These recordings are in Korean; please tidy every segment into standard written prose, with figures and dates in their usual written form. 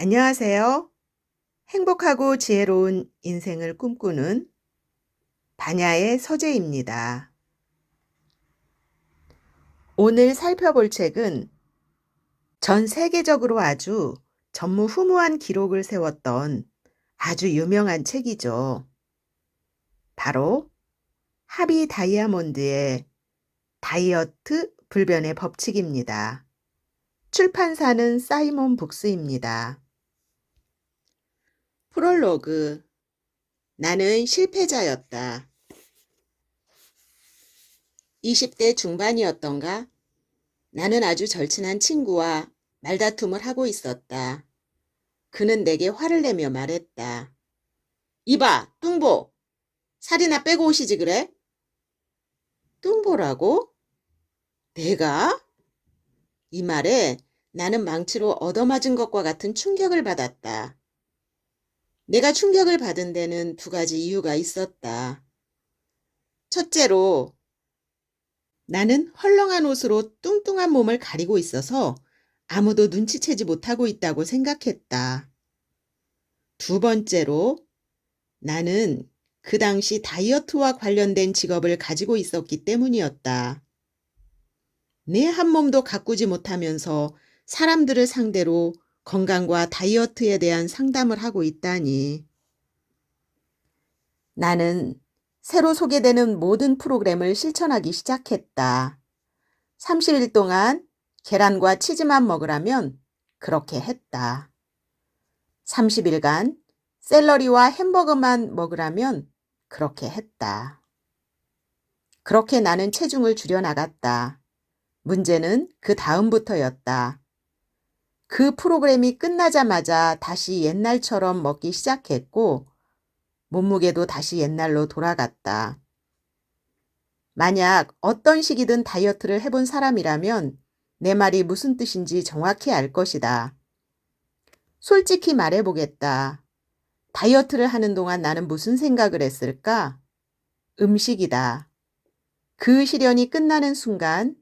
안녕하세요. 행복하고 지혜로운 인생을 꿈꾸는 반야의 서재입니다. 오늘 살펴볼 책은 전 세계적으로 아주 전무후무한 기록을 세웠던 아주 유명한 책이죠. 바로 하비 다이아몬드의 다이어트 불변의 법칙입니다. 출판사는 사이먼 북스입니다. 프롤로그. 나는 실패자였다. 20대 중반이었던가? 나는 아주 절친한 친구와 말다툼을 하고 있었다. 그는 내게 화를 내며 말했다. 이봐, 뚱보! 살이나 빼고 오시지 그래? 뚱보라고? 내가? 이 말에 나는 망치로 얻어맞은 것과 같은 충격을 받았다. 내가 충격을 받은 데는 두 가지 이유가 있었다. 첫째로, 나는 헐렁한 옷으로 뚱뚱한 몸을 가리고 있어서 아무도 눈치채지 못하고 있다고 생각했다. 두 번째로, 나는 그 당시 다이어트와 관련된 직업을 가지고 있었기 때문이었다. 내 한 몸도 가꾸지 못하면서 사람들을 상대로 건강과 다이어트에 대한 상담을 하고 있다니. 나는 새로 소개되는 모든 프로그램을 실천하기 시작했다. 30일 동안 계란과 치즈만 먹으라면 그렇게 했다. 30일간 샐러리와 햄버거만 먹으라면 그렇게 했다. 그렇게 나는 체중을 줄여나갔다. 문제는 그 다음부터였다. 그 프로그램이 끝나자마자 다시 옛날처럼 먹기 시작했고 몸무게도 다시 옛날로 돌아갔다. 만약 어떤 시기든 다이어트를 해본 사람이라면 내 말이 무슨 뜻인지 정확히 알 것이다. 솔직히 말해보겠다. 다이어트를 하는 동안 나는 무슨 생각을 했을까? 음식이다. 그 시련이 끝나는 순간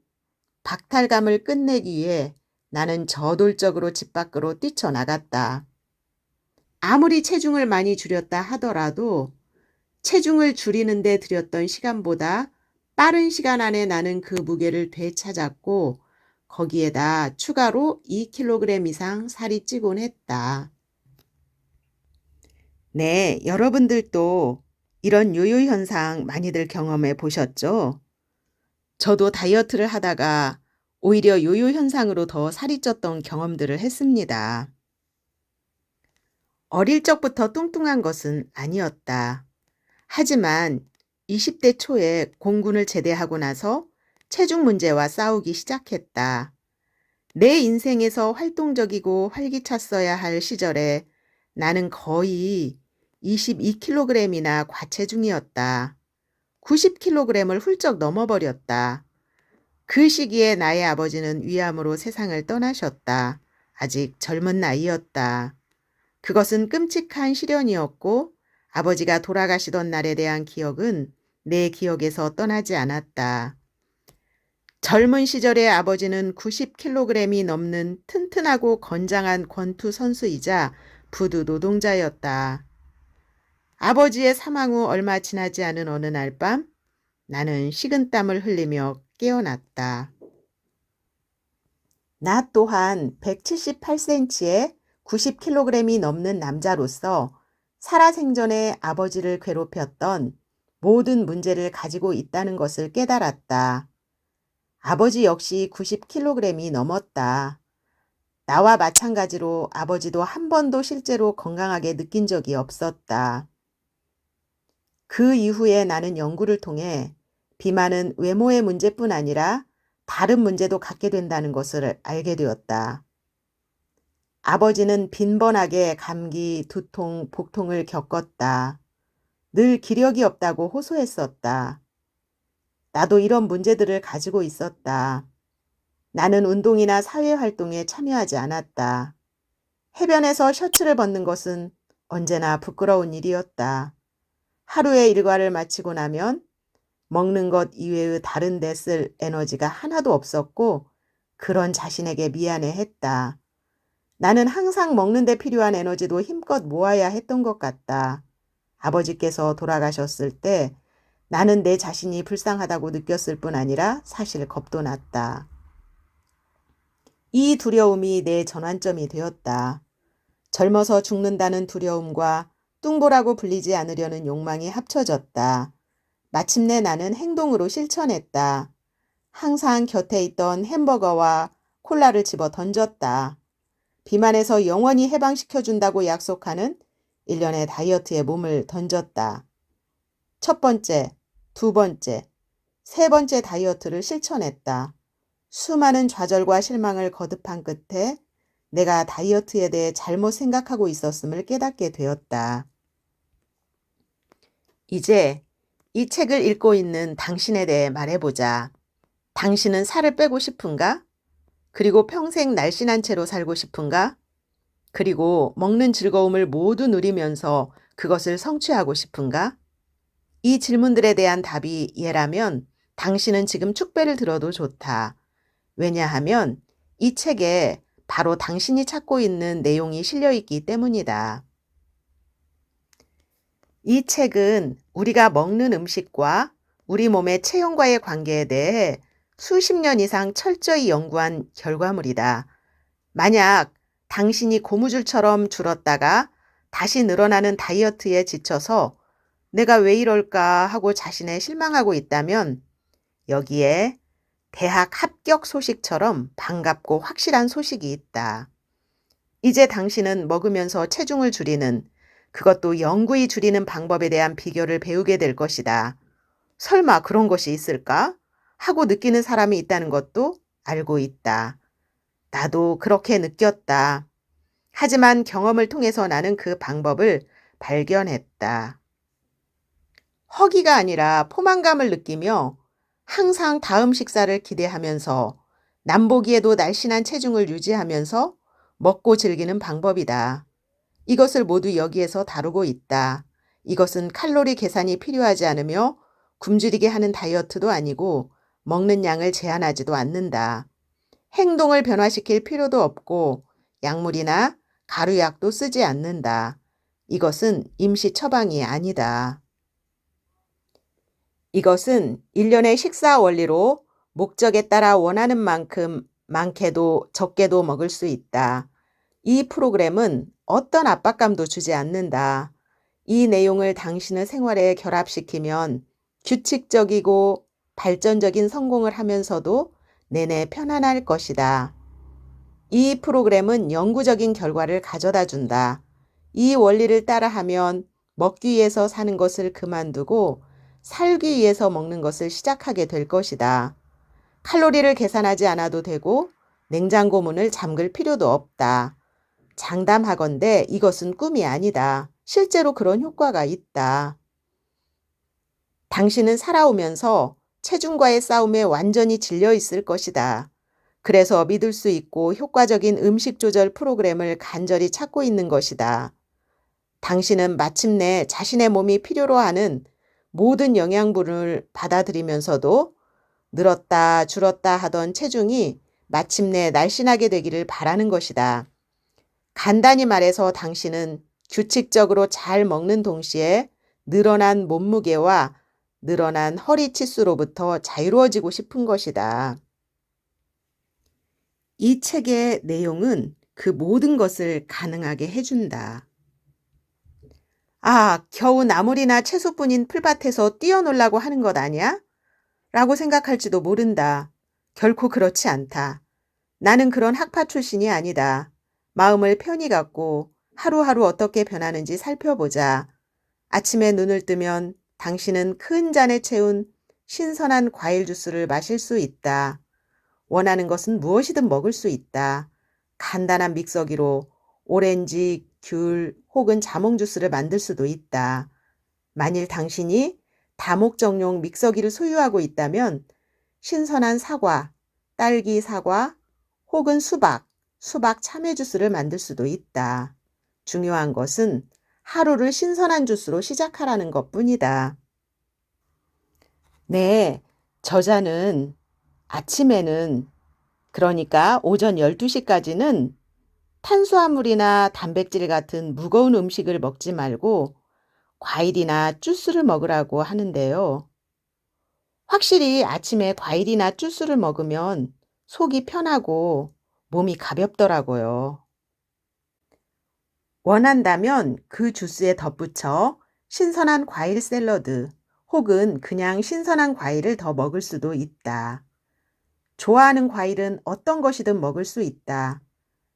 박탈감을 끝내기 위해 나는 저돌적으로 집 밖으로 뛰쳐나갔다. 아무리 체중을 많이 줄였다 하더라도 체중을 줄이는 데 들였던 시간보다 빠른 시간 안에 나는 그 무게를 되찾았고 거기에다 추가로 2kg 이상 살이 찌곤 했다. 네, 여러분들도 이런 요요 현상 많이들 경험해 보셨죠? 저도 다이어트를 하다가 오히려 요요 현상으로 더 살이 쪘던 경험들을 했습니다. 어릴 적부터 뚱뚱한 것은 아니었다. 하지만 20대 초에 공군을 제대하고 나서 체중 문제와 싸우기 시작했다. 내 인생에서 활동적이고 활기찼어야 할 시절에 나는 거의 22kg이나 과체중이었다. 90kg을 훌쩍 넘어버렸다. 그 시기에 나의 아버지는 위암으로 세상을 떠나셨다. 아직 젊은 나이였다. 그것은 끔찍한 시련이었고 아버지가 돌아가시던 날에 대한 기억은 내 기억에서 떠나지 않았다. 젊은 시절의 아버지는 90kg이 넘는 튼튼하고 건장한 권투 선수이자 부두 노동자였다. 아버지의 사망 후 얼마 지나지 않은 어느 날 밤 나는 식은땀을 흘리며 깨어났다. 나 또한 178cm에 90kg이 넘는 남자로서 살아생전에 아버지를 괴롭혔던 모든 문제를 가지고 있다는 것을 깨달았다. 아버지 역시 90kg이 넘었다. 나와 마찬가지로 아버지도 한 번도 실제로 건강하게 느낀 적이 없었다. 그 이후에 나는 연구를 통해 비만은 외모의 문제뿐 아니라 다른 문제도 갖게 된다는 것을 알게 되었다. 아버지는 빈번하게 감기, 두통, 복통을 겪었다. 늘 기력이 없다고 호소했었다. 나도 이런 문제들을 가지고 있었다. 나는 운동이나 사회활동에 참여하지 않았다. 해변에서 셔츠를 벗는 것은 언제나 부끄러운 일이었다. 하루의 일과를 마치고 나면 먹는 것 이외의 다른 데 쓸 에너지가 하나도 없었고 그런 자신에게 미안해했다. 나는 항상 먹는 데 필요한 에너지도 힘껏 모아야 했던 것 같다. 아버지께서 돌아가셨을 때 나는 내 자신이 불쌍하다고 느꼈을 뿐 아니라 사실 겁도 났다. 이 두려움이 내 전환점이 되었다. 젊어서 죽는다는 두려움과 뚱보라고 불리지 않으려는 욕망이 합쳐졌다. 마침내 나는 행동으로 실천했다. 항상 곁에 있던 햄버거와 콜라를 집어 던졌다. 비만에서 영원히 해방시켜준다고 약속하는 일련의 다이어트에 몸을 던졌다. 첫 번째, 두 번째, 세 번째 다이어트를 실천했다. 수많은 좌절과 실망을 거듭한 끝에 내가 다이어트에 대해 잘못 생각하고 있었음을 깨닫게 되었다. 이제 이 책을 읽고 있는 당신에 대해 말해보자. 당신은 살을 빼고 싶은가? 그리고 평생 날씬한 채로 살고 싶은가? 그리고 먹는 즐거움을 모두 누리면서 그것을 성취하고 싶은가? 이 질문들에 대한 답이 예라면 당신은 지금 축배를 들어도 좋다. 왜냐하면 이 책에 바로 당신이 찾고 있는 내용이 실려 있기 때문이다. 이 책은 우리가 먹는 음식과 우리 몸의 체형과의 관계에 대해 수십 년 이상 철저히 연구한 결과물이다. 만약 당신이 고무줄처럼 줄었다가 다시 늘어나는 다이어트에 지쳐서 내가 왜 이럴까 하고 자신에 실망하고 있다면 여기에 대학 합격 소식처럼 반갑고 확실한 소식이 있다. 이제 당신은 먹으면서 체중을 줄이는, 그것도 영구히 줄이는 방법에 대한 비결을 배우게 될 것이다. 설마 그런 것이 있을까? 하고 느끼는 사람이 있다는 것도 알고 있다. 나도 그렇게 느꼈다. 하지만 경험을 통해서 나는 그 방법을 발견했다. 허기가 아니라 포만감을 느끼며 항상 다음 식사를 기대하면서 남보기에도 날씬한 체중을 유지하면서 먹고 즐기는 방법이다. 이것을 모두 여기에서 다루고 있다. 이것은 칼로리 계산이 필요하지 않으며 굶주리게 하는 다이어트도 아니고 먹는 양을 제한하지도 않는다. 행동을 변화시킬 필요도 없고 약물이나 가루약도 쓰지 않는다. 이것은 임시 처방이 아니다. 이것은 일련의 식사 원리로 목적에 따라 원하는 만큼 많게도 적게도 먹을 수 있다. 이 프로그램은 어떤 압박감도 주지 않는다. 이 내용을 당신의 생활에 결합시키면 규칙적이고 발전적인 성공을 하면서도 내내 편안할 것이다. 이 프로그램은 영구적인 결과를 가져다 준다. 이 원리를 따라하면 먹기 위해서 사는 것을 그만두고 살기 위해서 먹는 것을 시작하게 될 것이다. 칼로리를 계산하지 않아도 되고 냉장고 문을 잠글 필요도 없다. 장담하건대 이것은 꿈이 아니다. 실제로 그런 효과가 있다. 당신은 살아오면서 체중과의 싸움에 완전히 질려 있을 것이다. 그래서 믿을 수 있고 효과적인 음식 조절 프로그램을 간절히 찾고 있는 것이다. 당신은 마침내 자신의 몸이 필요로 하는 모든 영양분을 받아들이면서도 늘었다 줄었다 하던 체중이 마침내 날씬하게 되기를 바라는 것이다. 간단히 말해서 당신은 규칙적으로 잘 먹는 동시에 늘어난 몸무게와 늘어난 허리 치수로부터 자유로워지고 싶은 것이다. 이 책의 내용은 그 모든 것을 가능하게 해준다. 아, 겨우 나물이나 채소뿐인 풀밭에서 뛰어놀라고 하는 것 아니야? 라고 생각할지도 모른다. 결코 그렇지 않다. 나는 그런 학파 출신이 아니다. 마음을 편히 갖고 하루하루 어떻게 변하는지 살펴보자. 아침에 눈을 뜨면 당신은 큰 잔에 채운 신선한 과일 주스를 마실 수 있다. 원하는 것은 무엇이든 먹을 수 있다. 간단한 믹서기로 오렌지, 귤 혹은 자몽 주스를 만들 수도 있다. 만일 당신이 다목적용 믹서기를 소유하고 있다면 신선한 사과, 딸기 사과 혹은 수박 참외 주스를 만들 수도 있다. 중요한 것은 하루를 신선한 주스로 시작하라는 것뿐이다. 네, 저자는 아침에는, 그러니까 오전 12시까지는 탄수화물이나 단백질 같은 무거운 음식을 먹지 말고 과일이나 주스를 먹으라고 하는데요. 확실히 아침에 과일이나 주스를 먹으면 속이 편하고 몸이 가볍더라고요. 원한다면 그 주스에 덧붙여 신선한 과일 샐러드 혹은 그냥 신선한 과일을 더 먹을 수도 있다. 좋아하는 과일은 어떤 것이든 먹을 수 있다.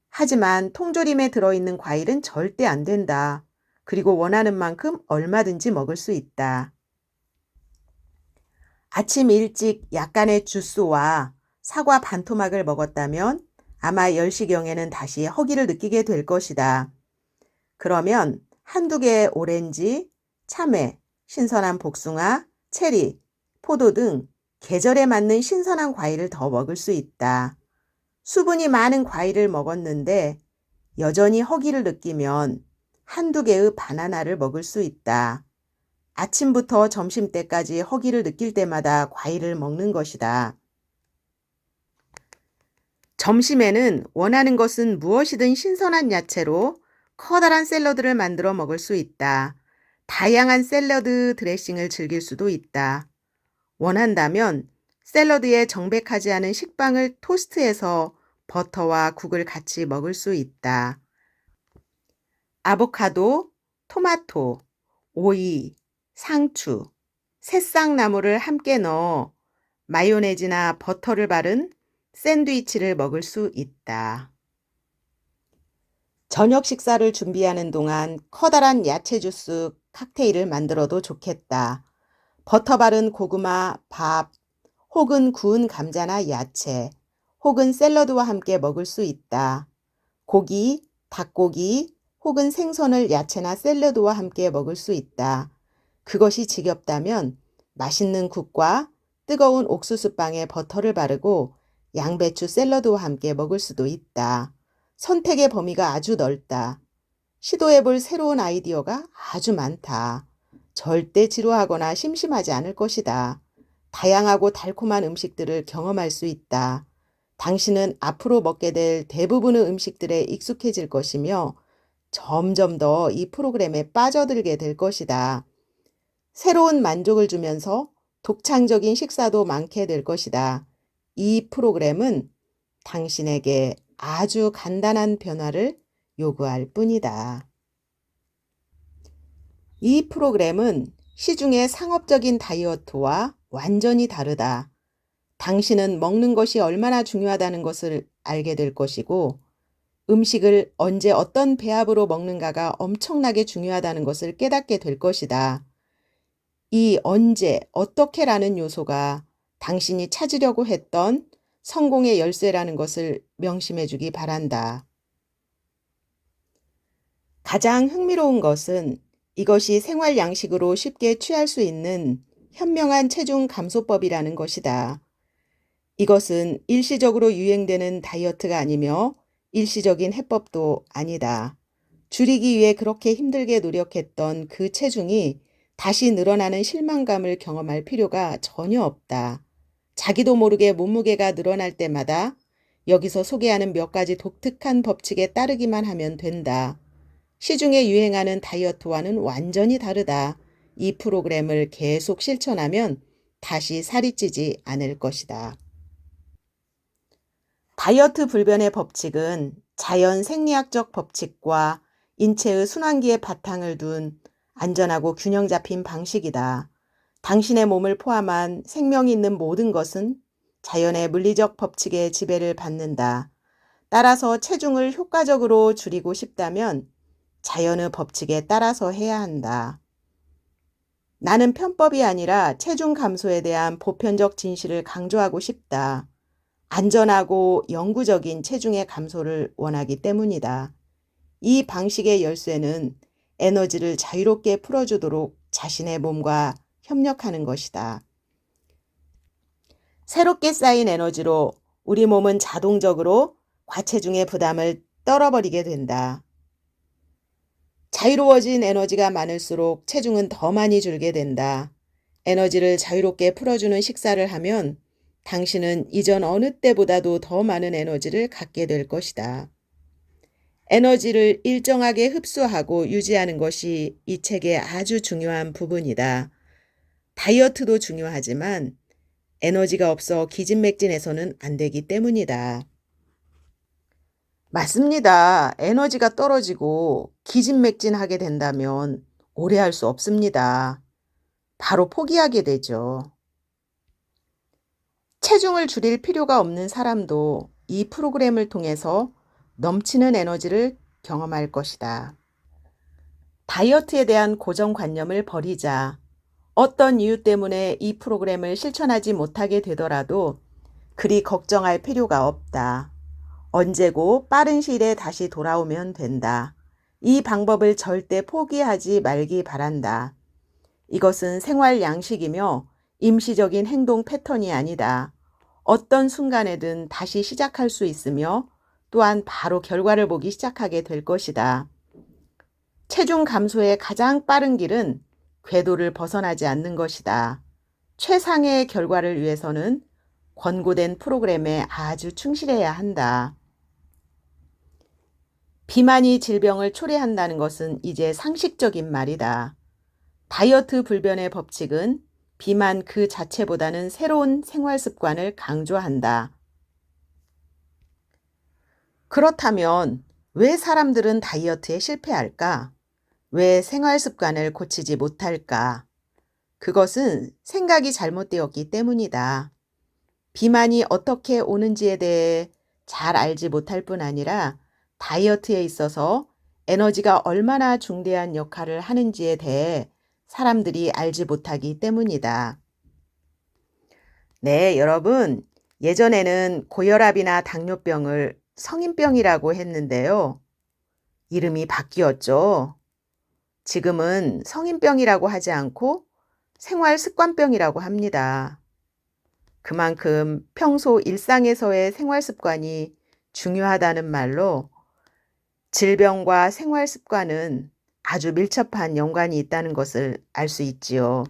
하지만 통조림에 들어있는 과일은 절대 안 된다. 그리고 원하는 만큼 얼마든지 먹을 수 있다. 아침 일찍 약간의 주스와 사과 반 토막을 먹었다면 아마 10시경에는 다시 허기를 느끼게 될 것이다. 그러면 한두 개의 오렌지, 참외, 신선한 복숭아, 체리, 포도 등 계절에 맞는 신선한 과일을 더 먹을 수 있다. 수분이 많은 과일을 먹었는데 여전히 허기를 느끼면 한두 개의 바나나를 먹을 수 있다. 아침부터 점심때까지 허기를 느낄 때마다 과일을 먹는 것이다. 점심에는 원하는 것은 무엇이든 신선한 야채로 커다란 샐러드를 만들어 먹을 수 있다. 다양한 샐러드 드레싱을 즐길 수도 있다. 원한다면 샐러드에 정백하지 않은 식빵을 토스트해서 버터와 국을 같이 먹을 수 있다. 아보카도, 토마토, 오이, 상추, 새싹나무를 함께 넣어 마요네즈나 버터를 바른 샌드위치를 먹을 수 있다. 저녁 식사를 준비하는 동안 커다란 야채 주스 칵테일을 만들어도 좋겠다. 버터 바른 고구마, 밥, 혹은 구운 감자나 야채, 혹은 샐러드와 함께 먹을 수 있다. 고기, 닭고기, 혹은 생선을 야채나 샐러드와 함께 먹을 수 있다. 그것이 지겹다면 맛있는 국과 뜨거운 옥수수빵에 버터를 바르고 양배추 샐러드와 함께 먹을 수도 있다. 선택의 범위가 아주 넓다. 시도해볼 새로운 아이디어가 아주 많다. 절대 지루하거나 심심하지 않을 것이다. 다양하고 달콤한 음식들을 경험할 수 있다. 당신은 앞으로 먹게 될 대부분의 음식들에 익숙해질 것이며 점점 더 이 프로그램에 빠져들게 될 것이다. 새로운 만족을 주면서 독창적인 식사도 많게 될 것이다. 이 프로그램은 당신에게 아주 간단한 변화를 요구할 뿐이다. 이 프로그램은 시중의 상업적인 다이어트와 완전히 다르다. 당신은 먹는 것이 얼마나 중요하다는 것을 알게 될 것이고 음식을 언제 어떤 배합으로 먹는가가 엄청나게 중요하다는 것을 깨닫게 될 것이다. 이 언제, 어떻게라는 요소가 당신이 찾으려고 했던 성공의 열쇠라는 것을 명심해 주기 바란다. 가장 흥미로운 것은 이것이 생활 양식으로 쉽게 취할 수 있는 현명한 체중 감소법이라는 것이다. 이것은 일시적으로 유행되는 다이어트가 아니며 일시적인 해법도 아니다. 줄이기 위해 그렇게 힘들게 노력했던 그 체중이 다시 늘어나는 실망감을 경험할 필요가 전혀 없다. 자기도 모르게 몸무게가 늘어날 때마다 여기서 소개하는 몇 가지 독특한 법칙에 따르기만 하면 된다. 시중에 유행하는 다이어트와는 완전히 다르다. 이 프로그램을 계속 실천하면 다시 살이 찌지 않을 것이다. 다이어트 불변의 법칙은 자연 생리학적 법칙과 인체의 순환기에 바탕을 둔 안전하고 균형 잡힌 방식이다. 당신의 몸을 포함한 생명이 있는 모든 것은 자연의 물리적 법칙의 지배를 받는다. 따라서 체중을 효과적으로 줄이고 싶다면 자연의 법칙에 따라서 해야 한다. 나는 편법이 아니라 체중 감소에 대한 보편적 진실을 강조하고 싶다. 안전하고 영구적인 체중의 감소를 원하기 때문이다. 이 방식의 열쇠는 에너지를 자유롭게 풀어주도록 자신의 몸과 협력하는 것이다. 새롭게 쌓인 에너지로 우리 몸은 자동적으로 과체중의 부담을 떨어버리게 된다. 자유로워진 에너지가 많을수록 체중은 더 많이 줄게 된다. 에너지를 자유롭게 풀어주는 식사를 하면 당신은 이전 어느 때보다도 더 많은 에너지를 갖게 될 것이다. 에너지를 일정하게 흡수하고 유지하는 것이 이 책의 아주 중요한 부분이다. 다이어트도 중요하지만 에너지가 없어 기진맥진해서는 안 되기 때문이다. 맞습니다. 에너지가 떨어지고 기진맥진하게 된다면 오래 할 수 없습니다. 바로 포기하게 되죠. 체중을 줄일 필요가 없는 사람도 이 프로그램을 통해서 넘치는 에너지를 경험할 것이다. 다이어트에 대한 고정관념을 버리자. 어떤 이유 때문에 이 프로그램을 실천하지 못하게 되더라도 그리 걱정할 필요가 없다. 언제고 빠른 시일에 다시 돌아오면 된다. 이 방법을 절대 포기하지 말기 바란다. 이것은 생활 양식이며 임시적인 행동 패턴이 아니다. 어떤 순간에든 다시 시작할 수 있으며 또한 바로 결과를 보기 시작하게 될 것이다. 체중 감소의 가장 빠른 길은 궤도를 벗어나지 않는 것이다. 최상의 결과를 위해서는 권고된 프로그램에 아주 충실해야 한다. 비만이 질병을 초래한다는 것은 이제 상식적인 말이다. 다이어트 불변의 법칙은 비만 그 자체보다는 새로운 생활 습관을 강조한다. 그렇다면 왜 사람들은 다이어트에 실패할까? 왜 생활 습관을 고치지 못할까? 그것은 생각이 잘못되었기 때문이다. 비만이 어떻게 오는지에 대해 잘 알지 못할 뿐 아니라 다이어트에 있어서 에너지가 얼마나 중대한 역할을 하는지에 대해 사람들이 알지 못하기 때문이다. 네, 여러분. 예전에는 고혈압이나 당뇨병을 성인병이라고 했는데요. 이름이 바뀌었죠. 지금은 성인병이라고 하지 않고 생활습관병이라고 합니다. 그만큼 평소 일상에서의 생활습관이 중요하다는 말로 질병과 생활습관은 아주 밀접한 연관이 있다는 것을 알 수 있지요.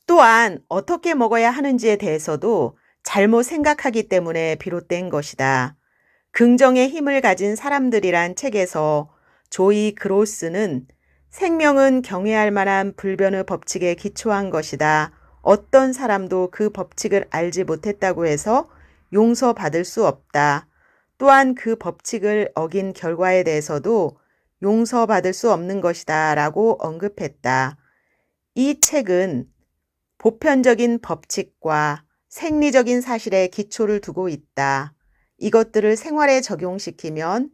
또한 어떻게 먹어야 하는지에 대해서도 잘못 생각하기 때문에 비롯된 것이다. 긍정의 힘을 가진 사람들이란 책에서 조이 그로스는 생명은 경외할 만한 불변의 법칙에 기초한 것이다. 어떤 사람도 그 법칙을 알지 못했다고 해서 용서받을 수 없다. 또한 그 법칙을 어긴 결과에 대해서도 용서받을 수 없는 것이다 라고 언급했다. 이 책은 보편적인 법칙과 생리적인 사실에 기초를 두고 있다. 이것들을 생활에 적용시키면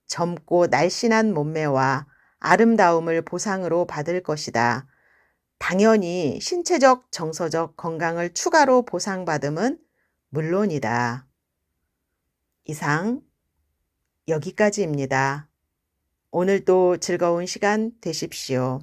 젊고 날씬한 몸매와 아름다움을 보상으로 받을 것이다. 당연히 신체적, 정서적 건강을 추가로 보상받음은 물론이다. 이상 여기까지입니다. 오늘도 즐거운 시간 되십시오.